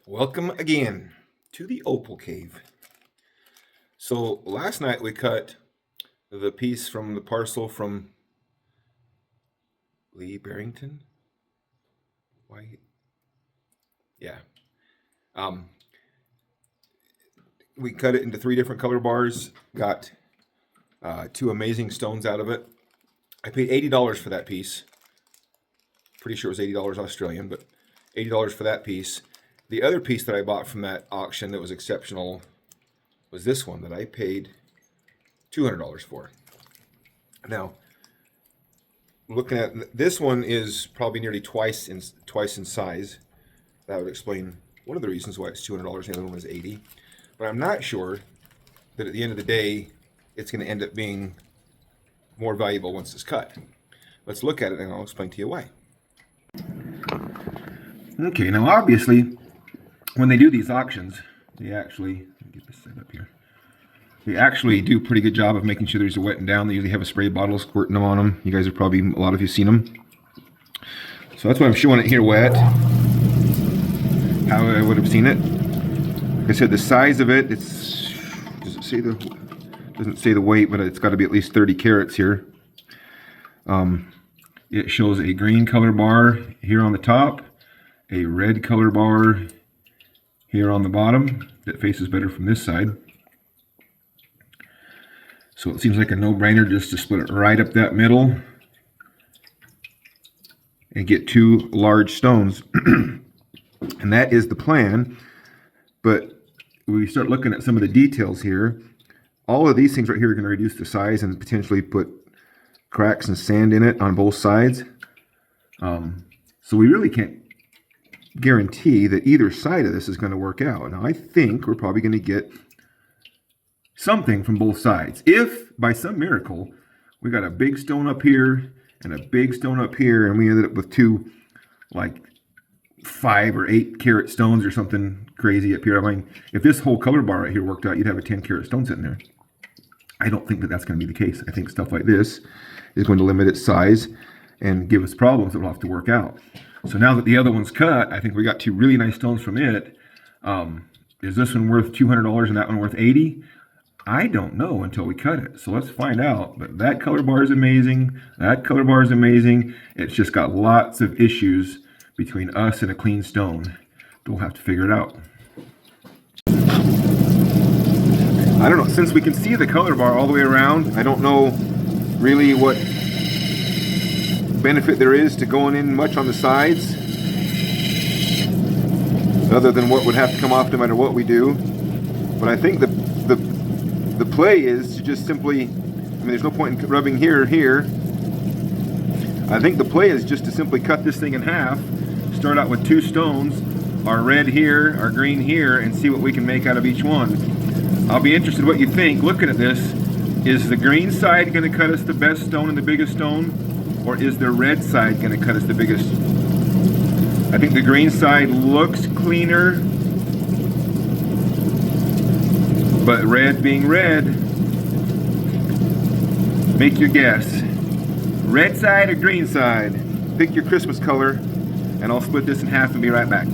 Welcome again to the Opal Cave. So last night we cut the piece from the parcel from Lee Barrington. Why? Yeah. Um, we cut it into 3 different color bars. Got 2 amazing stones out of it. I paid $80 for that piece. Pretty sure it was $80 Australian, but $80 for that piece. The other piece that I bought from that auction that was exceptional was this one that I paid $200 for. Now, looking at this one is probably nearly twice in size. That would explain one of the reasons why it's $200 and the other one was $80. But I'm not sure that at the end of the day it's going to end up being more valuable once it's cut. Let's look at it and I'll explain to you why. Okay, now obviously when they do these auctions, they actually get this set up here. They actually do a pretty good job of making sure there's a wetting down. They usually have a spray bottle squirting them on them. You guys are probably, a lot of you seen them. So that's why I'm showing it here wet. How I would have seen it. Like I said, the size of it, doesn't say the weight, but it's got to be at least 30 carats here. It shows a green color bar here on the top, a red color bar here on the bottom that faces better from this side. So it seems like a no-brainer just to split it right up that middle and get 2 large stones. And that is the plan. But when we start looking at some of the details here, all of these things right here are going to reduce the size and potentially put cracks and sand in it on both sides. So we really can't guarantee that either side of this is going to work out. Now I think we're probably going to get something from both sides. If by some miracle we got a big stone up here and a big stone up here and we ended up with 2 like 5 or 8 carat stones or something crazy up here. I mean, if this whole color bar right here worked out, you'd have a 10 carat stone sitting there. I don't think that that's going to be the case. I think stuff like this is going to limit its size and give us problems that we'll have to work out. So now that the other one's cut, I think we got 2 really nice stones from it. Is this one worth $200 and that one worth $80? I don't know until we cut it. So let's find out. But that color bar is amazing. That color bar is amazing. It's just got lots of issues between us and a clean stone. We'll have to figure it out. I don't know. Since we can see the color bar all the way around, I don't know really what benefit there is to going in much on the sides, other than what would have to come off no matter what we do. But I think the play is to just simply, there's no point in rubbing here or here. I think the play is just to simply cut this thing in half, start out with 2 stones, our red here, our green here, and see what we can make out of each one. I'll be interested what you think looking at this. Is the green side going to cut us the best stone and the biggest stone? Or is the red side going to cut us the biggest? I think the green side looks cleaner, but red being red, make your guess. Red side or green side? Pick your Christmas color, and I'll split this in half and be right back.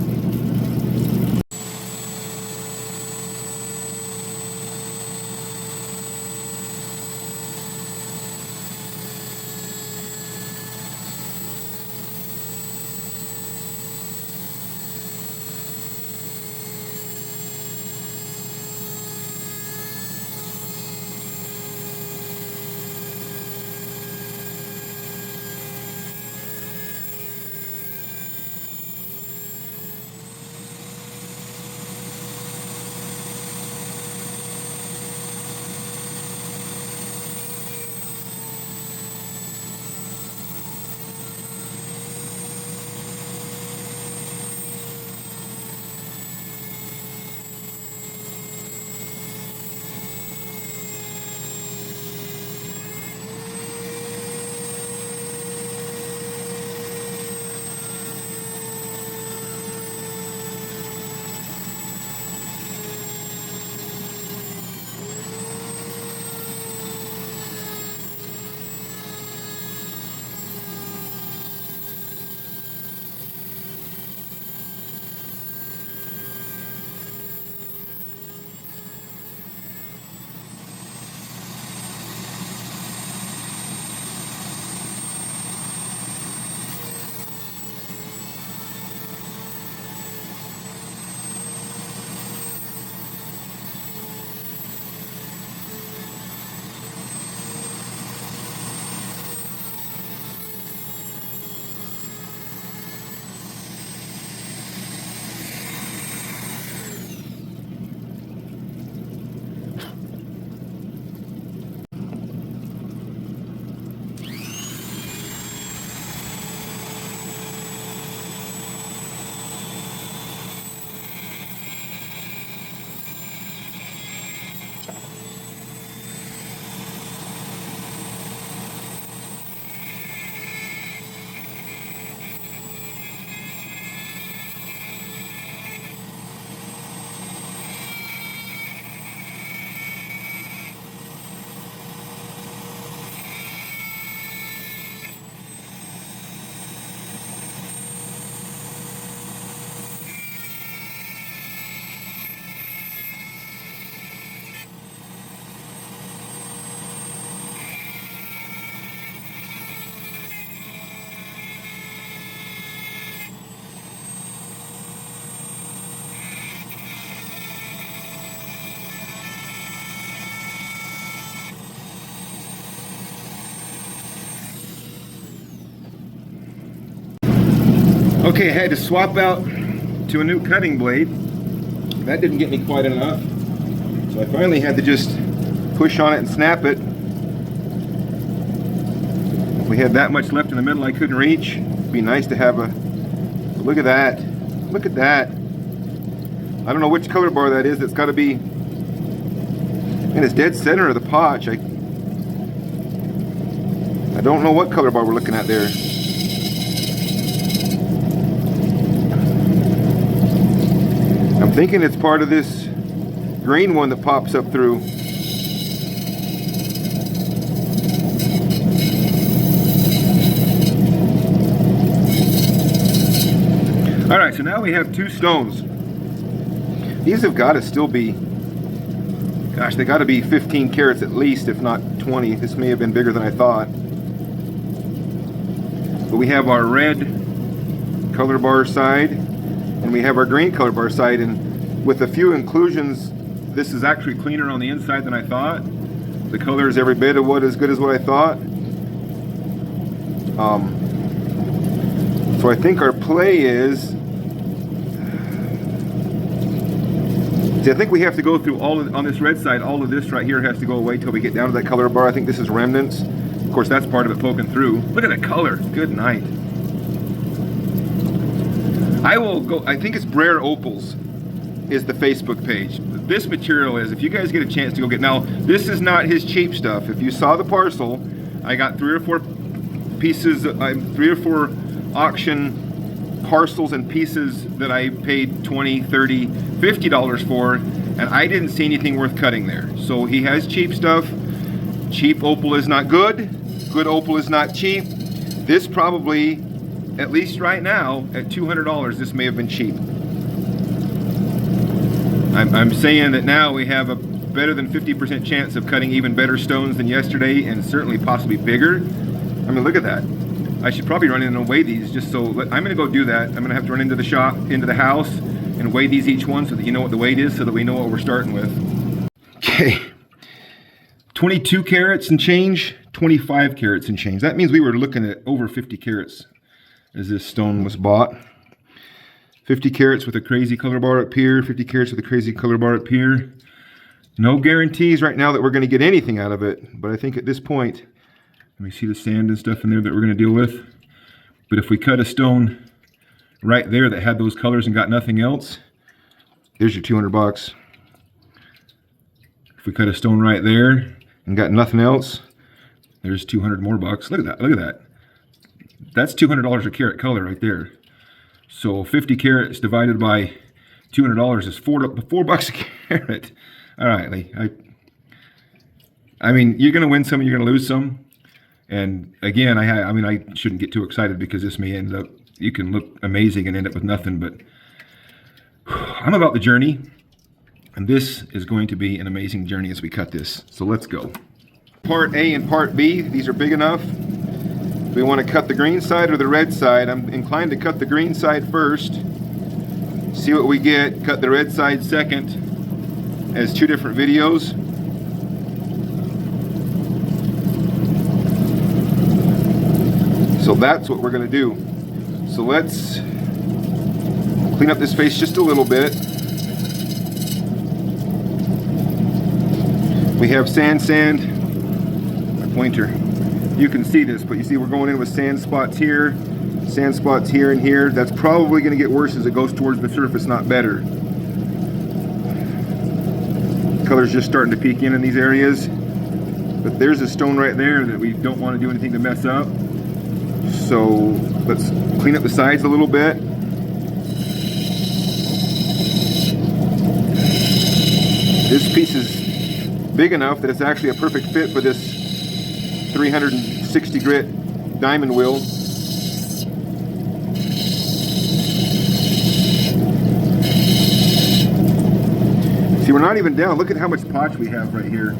Okay, I had to swap out to a new cutting blade. That didn't get me quite enough. So I finally had to just push on it and snap it. If we had that much left in the middle I couldn't reach, it'd be nice to have a... Look at that. Look at that. I don't know which color bar that is. It's got to be in its dead center of the potch. I don't know what color bar we're looking at there. I'm thinking it's part of this green one that pops up through. Alright, so now we have 2 stones. These have got to still be, gosh, they got to be 15 carats at least, if not 20. This may have been bigger than I thought. But we have our red color bar side, and we have our green color bar side, and with a few inclusions, this is actually cleaner on the inside than I thought. The color is every bit of as good as what I thought. So I think our play is, I think we have to go through on this red side, all of this right here has to go away till we get down to that color bar. I think this is remnants. Of course, that's part of it poking through. Look at that color. Good night. I will go, I think it's Brer Opals is the Facebook page. This material is, if you guys get a chance to go get, now this is not his cheap stuff. If you saw the parcel, I got 3 or 4 pieces, 3 or 4 auction parcels and pieces that I paid $20, $30, $50 for, and I didn't see anything worth cutting there. So he has cheap stuff. Cheap opal is not good. Good opal is not cheap. This probably, at least right now, at $200, this may have been cheap. I'm saying that now we have a better than 50% chance of cutting even better stones than yesterday, and certainly possibly bigger. I mean, look at that. I should probably run in and weigh these just so, I'm gonna go do that. I'm gonna have to run into the shop, into the house, and weigh these each one so that you know what the weight is, so that we know what we're starting with. Okay, 22 carats and change, 25 carats and change. That means we were looking at over 50 carats as this stone was bought. 50 carats with a crazy color bar up here, 50 carats with a crazy color bar up here. No guarantees right now that we're gonna get anything out of it, but I think at this point, let me see the sand and stuff in there that we're gonna deal with. But if we cut a stone right there that had those colors and got nothing else, there's your 200 bucks. If we cut a stone right there and got nothing else, there's 200 more bucks. Look at that, look at that. That's $200 a carat color right there. So 50 carats divided by $200 is $4 bucks a carat. All right, Lee. I mean, you're gonna win some, you're gonna lose some. And again, I mean, I shouldn't get too excited because this may end up, you can look amazing and end up with nothing, but I'm about the journey, and this is going to be an amazing journey as we cut this. So let's go. Part A and part B, these are big enough. We want to cut the green side or the red side. I'm inclined to cut the green side first, see what we get, cut the red side second as 2 different videos. So that's what we're going to do. So let's clean up this face just a little bit. We have sand, my pointer. You can see this, but you see we're going in with sand spots here and here. That's probably going to get worse as it goes towards the surface, not better. Color's just starting to peek in these areas. But there's a stone right there that we don't want to do anything to mess up. So let's clean up the sides a little bit. This piece is big enough that it's actually a perfect fit for this 360 grit diamond wheel. See, we're not even down. Look at how much potch we have right here.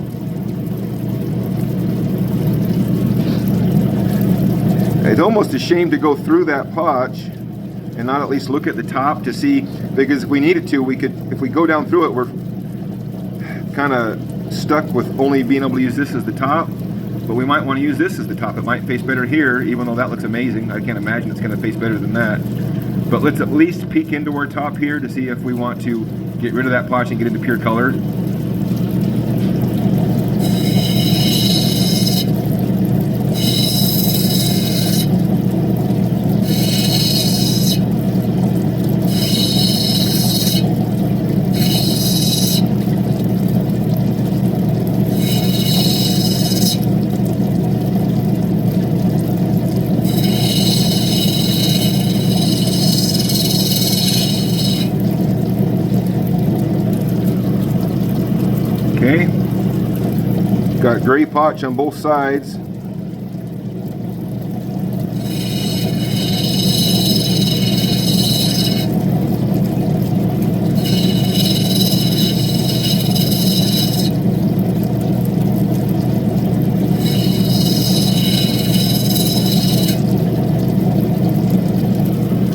It's almost a shame to go through that potch and not at least look at the top to see, because if we needed to, we could, if we go down through it, we're kind of stuck with only being able to use this as the top, but we might want to use this as the top. It might face better here, even though that looks amazing. I can't imagine it's going to face better than that. But let's at least peek into our top here to see if we want to get rid of that potch and get into pure color. Okay, got gray potch on both sides.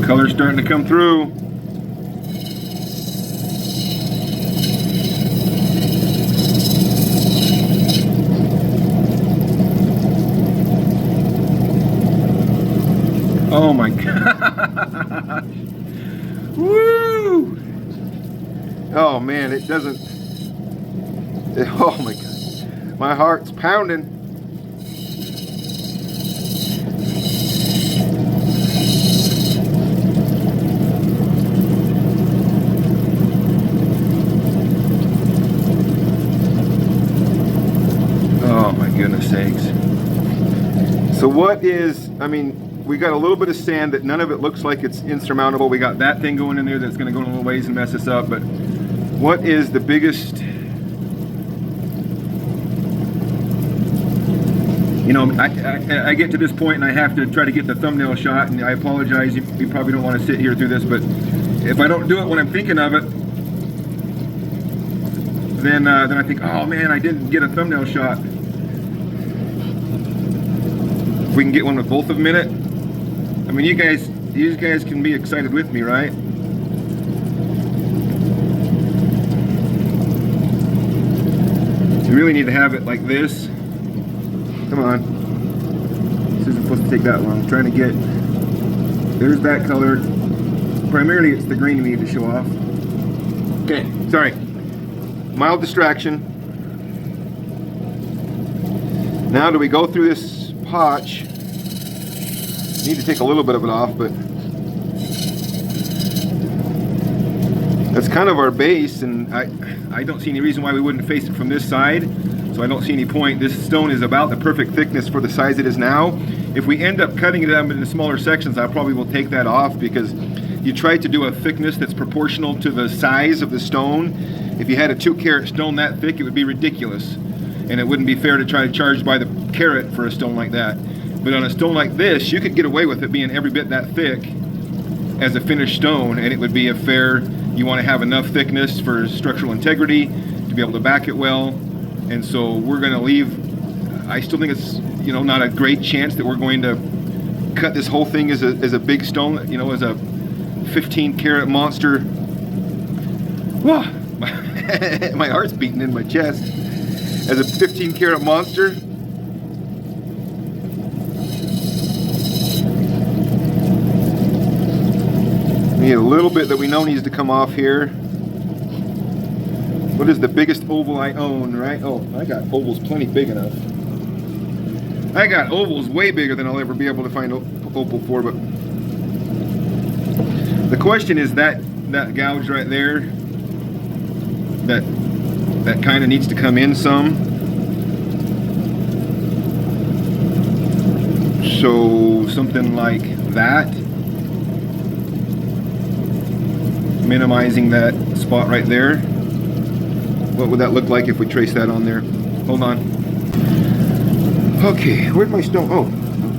Color's starting to come through. Oh my gosh. Woo! Oh man, it doesn't. Oh my god. My heart's pounding. Oh my goodness sakes. So what is, I mean, we got a little bit of sand that none of it looks like it's insurmountable. We got that thing going in there that's going to go a little ways and mess us up. But what is the biggest, you know, I get to this point and I have to try to get the thumbnail shot, and I apologize, you probably don't want to sit here through this, but if I don't do it when I'm thinking of it, then I think, oh man, I didn't get a thumbnail shot. If we can get one with both of them in it. I mean, you guys can be excited with me, right? You really need to have it like this. Come on. This isn't supposed to take that long. I'm trying to get, there's that color. Primarily it's the green we need to show off. Okay, sorry. Mild distraction. Now do we go through this potch? Need to take a little bit of it off, but that's kind of our base, and I don't see any reason why we wouldn't face it from this side, so I don't see any point. This stone is about the perfect thickness for the size it is now. If we end up cutting it up into smaller sections, I probably will take that off, because you try to do a thickness that's proportional to the size of the stone. If you had a 2-carat stone that thick, it would be ridiculous, and it wouldn't be fair to try to charge by the carat for a stone like that. But on a stone like this, you could get away with it being every bit that thick as a finished stone, and it would be a fair, you want to have enough thickness for structural integrity to be able to back it well. And so we're going to leave, I still think it's, you know, not a great chance that we're going to cut this whole thing as a big stone, you know, as a 15-carat monster. Whoa, my heart's beating in my chest. As a 15-carat monster. Need a little bit that we know needs to come off here. What is the biggest oval I own, right? Oh, I got ovals plenty big enough. I got ovals way bigger than I'll ever be able to find opal for, but the question is that gouge right there, that kind of needs to come in some. So something like that. Minimizing that spot right there. What would that look like if we trace that on there? Hold on. Okay, where'd my stone? Oh,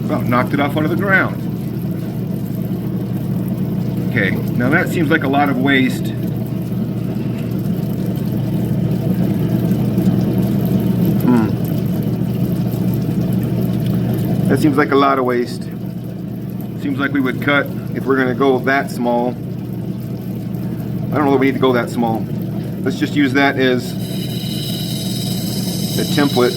about knocked it off onto the ground. Okay, now that seems like a lot of waste. That seems like a lot of waste. Seems like we would cut, if we're gonna go that small, I don't know that we need to go that small. Let's just use that as a template.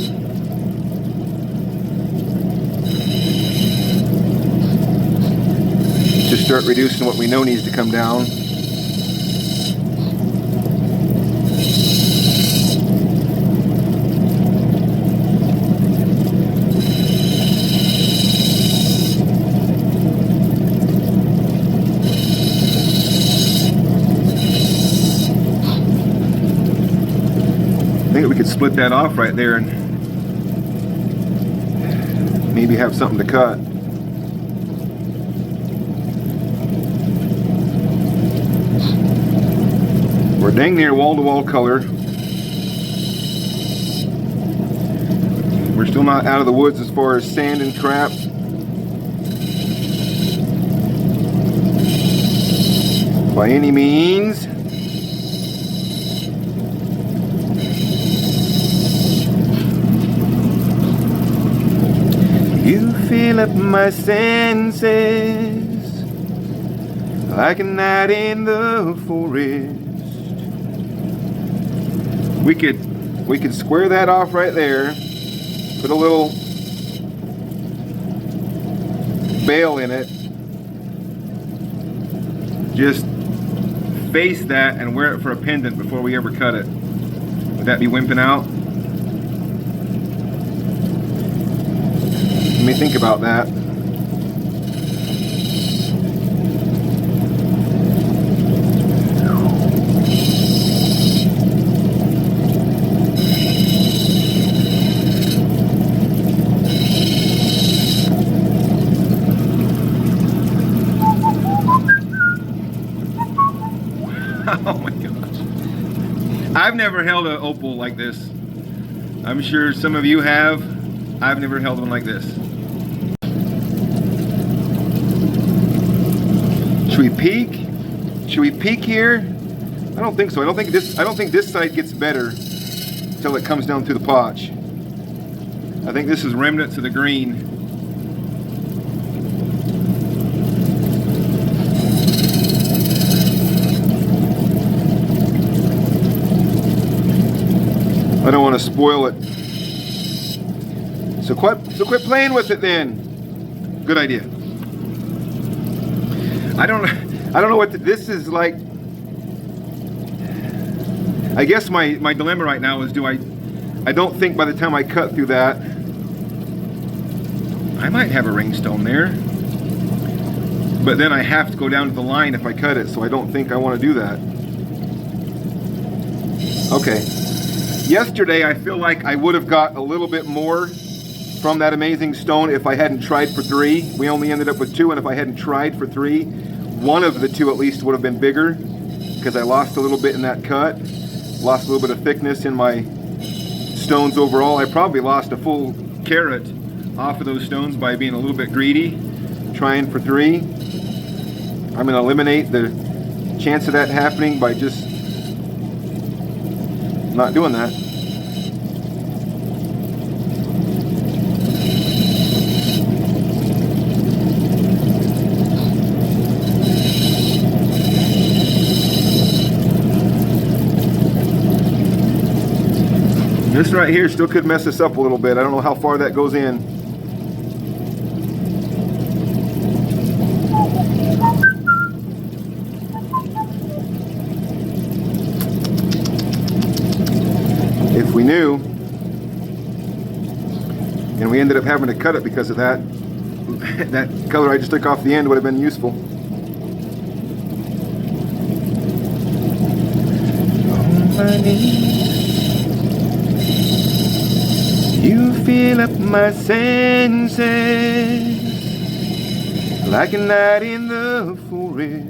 Just start reducing what we know needs to come down. I think we could split that off right there and maybe have something to cut. We're dang near wall-to-wall color. We're still not out of the woods as far as sand and crap. By any means. You fill up my senses like a night in the forest. We could square that off right there. Put a little bail in it. Just face that and wear it for a pendant before we ever cut it. Would that be wimping out? Let me think about that. Oh my gosh. I've never held an opal like this. I'm sure some of you have. I've never held one like this. Should we peek? Should we peek here? I don't think so. I don't think this side gets better until it comes down through the potch. I think this is remnants of the green. I don't want to spoil it. So quit playing with it then. Good idea. I don't know what this is like. I guess my dilemma right now is I don't think by the time I cut through that I might have a ring stone there. But then I have to go down to the line if I cut it, so I don't think I want to do that. Okay. Yesterday, I feel like I would have got a little bit more from that amazing stone if I hadn't tried for 3. We only ended up with 2, and if I hadn't tried for 3, one of the 2 at least would have been bigger, because I lost a little bit in that cut, lost a little bit of thickness in my stones overall. I probably lost a full carat off of those stones by being a little bit greedy, trying for 3. I'm going to eliminate the chance of that happening by just not doing that. This right here still could mess us up a little bit. I don't know how far that goes in. If we knew, and we ended up having to cut it because of that, that color I just took off the end would have been useful. On my knees, you fill up my senses like a night in the forest,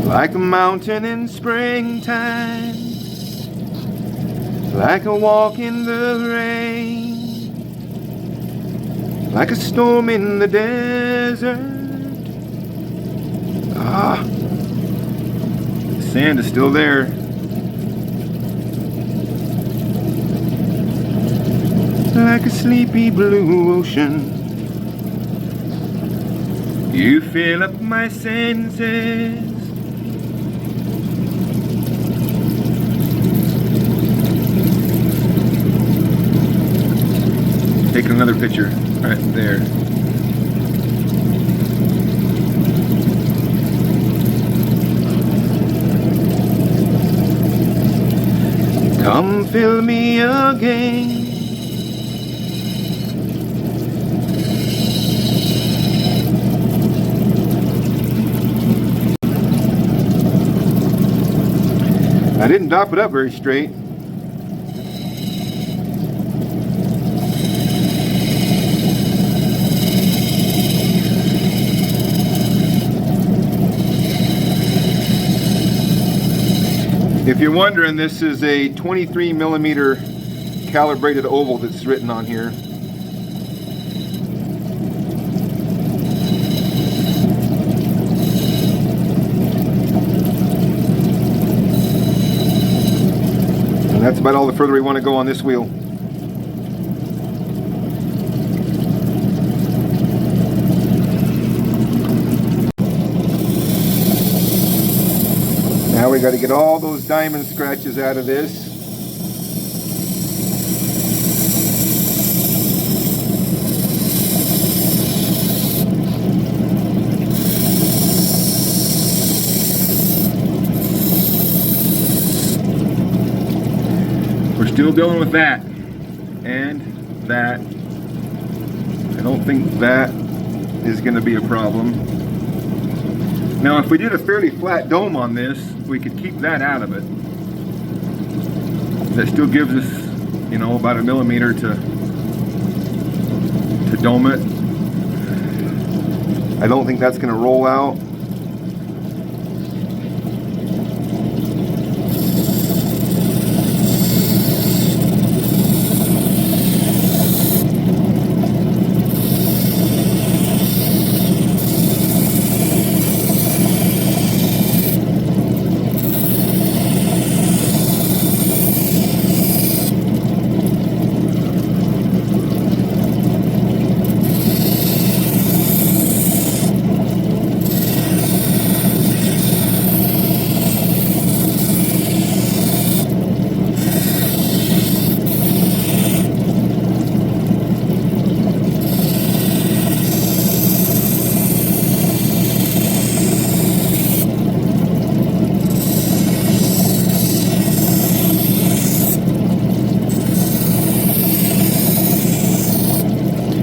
like a mountain in springtime, like a walk in the rain, like a storm in the desert. Ah, the sand is still there. Like a sleepy blue ocean, you fill up my senses. Taking another picture right there. fill me again. I didn't dop it up very straight. If you're wondering, this is a 23 millimeter calibrated oval that's written on here. And that's about all the further we want to go on this wheel. Now we got to get all those diamond scratches out of this. We're still dealing with that and that. I don't think that is going to be a problem. Now, if we did a fairly flat dome on this, we could keep that out of it. That still gives us, you know, about a millimeter to dome it. I don't think that's going to roll out.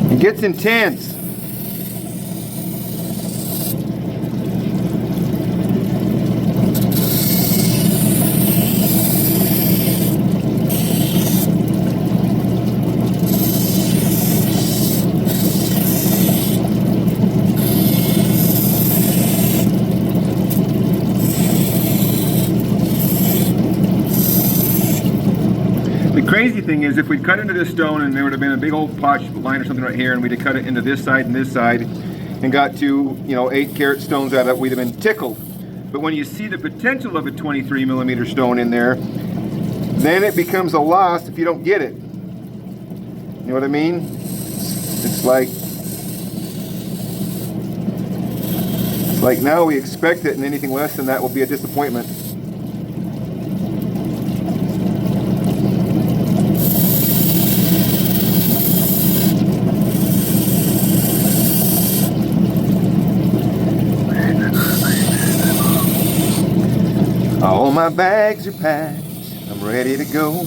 It gets intense. The crazy thing is, if we'd cut into this stone and there would have been a big old potch line or something right here, and we'd have cut it into this side and this side and got to, you know, 8 carat stones out of it, we'd have been tickled. But when you see the potential of a 23 millimeter stone in there, then it becomes a loss if you don't get it. You know what I mean? It's like now we expect it, and anything less than that will be a disappointment. All my bags are packed, I'm ready to go.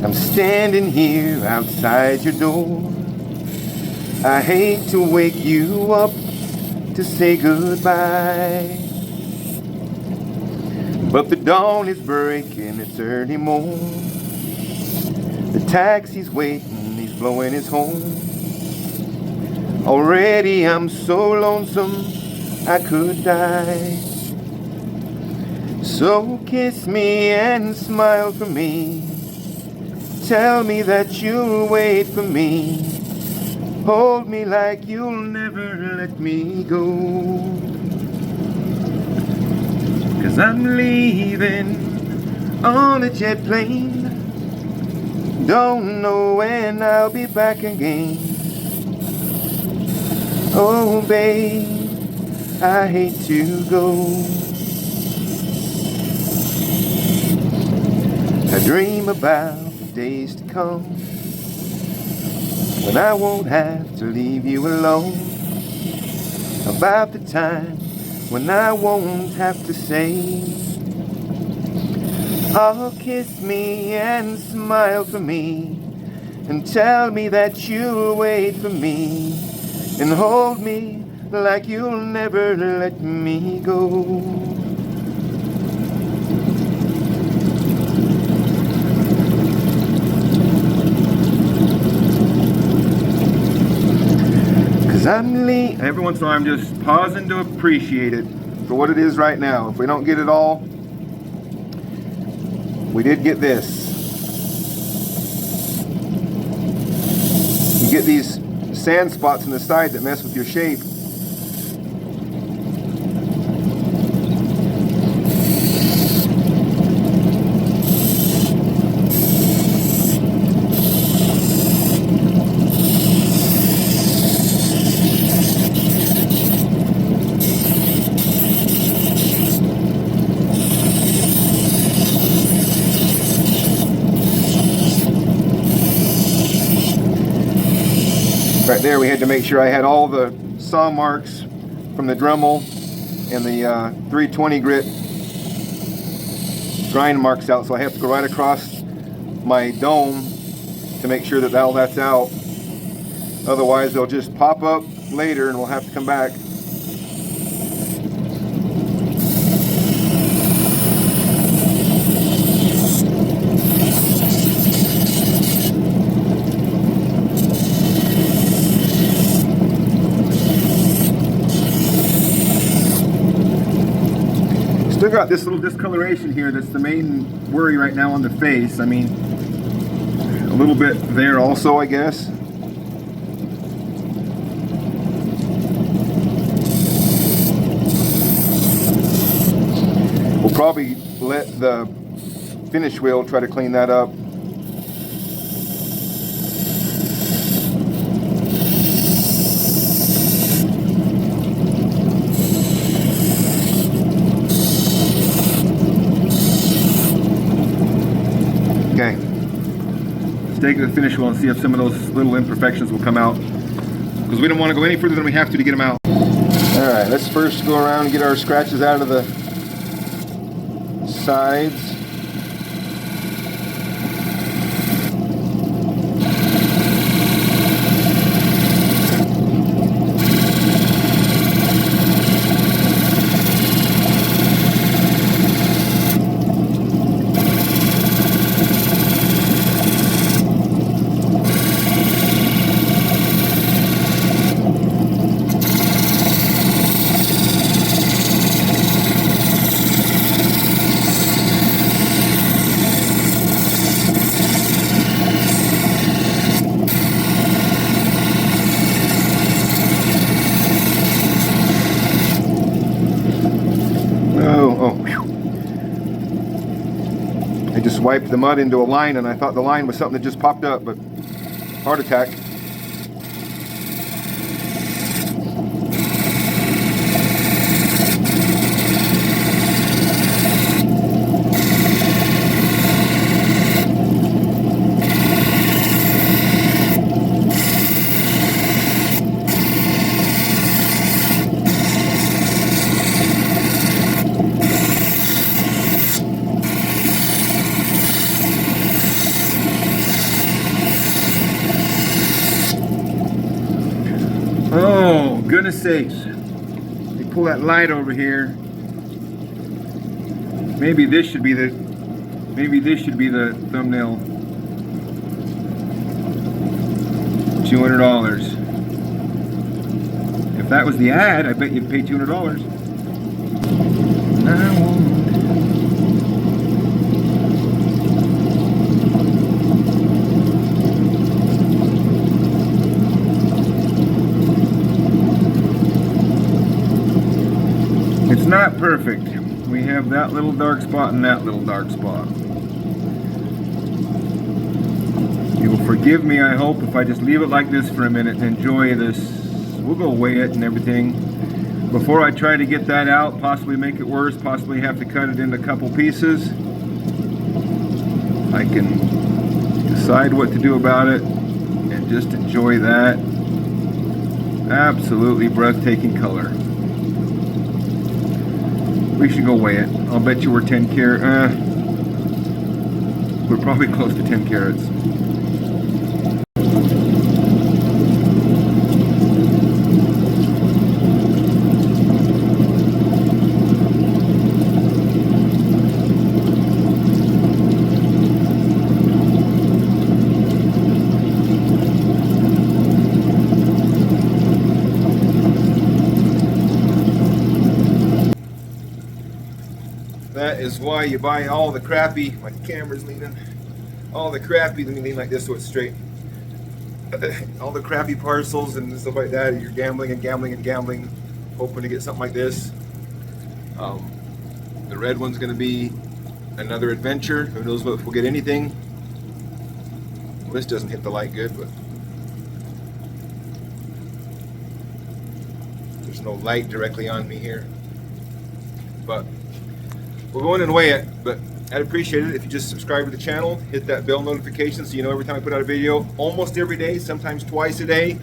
I'm standing here outside your door. I hate to wake you up to say goodbye, but the dawn is breaking, it's early morn. The taxi's waiting, he's blowing his horn. Already I'm so lonesome I could die. So kiss me and smile for me. Tell me that you'll wait for me. Hold me like you'll never let me go. 'Cause I'm leaving on a jet plane. Don't know when I'll be back again. Oh babe, I hate to go. I dream about the days to come when I won't have to leave you alone. About the time when I won't have to say Oh, kiss me and smile for me, and tell me that you'll wait for me, and hold me like you'll never let me go. Every once in a while I'm just pausing to appreciate it for what it is right now. If we don't get it all, we did get this. You get these sand spots in the side that mess with your shape. Right there, we had to make sure I had all the saw marks from the Dremel and the 320 grit grind marks out, so I have to go right across my dome to make sure that all that's out. Otherwise, they'll just pop up later and we'll have to come back. Still got this little discoloration here that's the main worry right now on the face. I mean, a little bit there also, I guess. We'll probably let the finish wheel try to clean that up. Okay, let's take the finish wheel and see if some of those little imperfections will come out, because we don't want to go any further than we have to get them out. Alright, let's first go around and get our scratches out of the sides. I just wiped the mud into a line and I thought the line was something that just popped up, but heart attack. Oh, goodness sakes. They pull that light over here. Maybe this should be the thumbnail. $200. If that was the ad, I bet you'd pay $200. I won't. It's not perfect. We have that little dark spot and that little dark spot. You will forgive me, I hope, if I just leave it like this for a minute and enjoy this. We'll go weigh it and everything. Before I try to get that out, possibly make it worse, possibly have to cut it into a couple pieces, I can decide what to do about it and just enjoy that absolutely breathtaking color. We should go weigh it. I'll bet you we're 10 carat. We're probably close to 10 carats. That is why you buy all the crappy, my camera's leaning, all the crappy, let me lean like this so it's straight. All the crappy parcels and stuff like that, you're gambling and gambling and gambling, hoping to get something like this. The red one's going to be another adventure. Who knows if we'll get anything. Well, this doesn't hit the light good, but there's no light directly on me here. But we'll go in and weigh it, but I'd appreciate it if you just subscribe to the channel, hit that bell notification so you know every time I put out a video, almost every day, sometimes twice a day.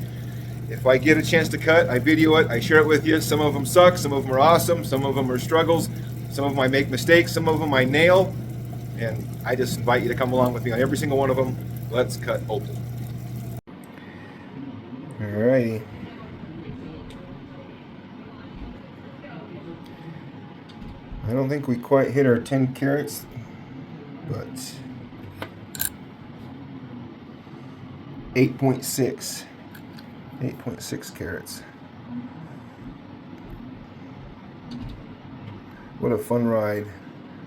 If I get a chance to cut, I video it, I share it with you. Some of them suck, some of them are awesome, some of them are struggles, some of them I make mistakes, some of them I nail, and I just invite you to come along with me on every single one of them. Let's cut Opal. Alrighty. I don't think we quite hit our 10 carats, but 8.6 carats. What a fun ride.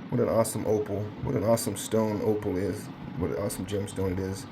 What an awesome opal. What an awesome stone opal is. What an awesome gemstone it is.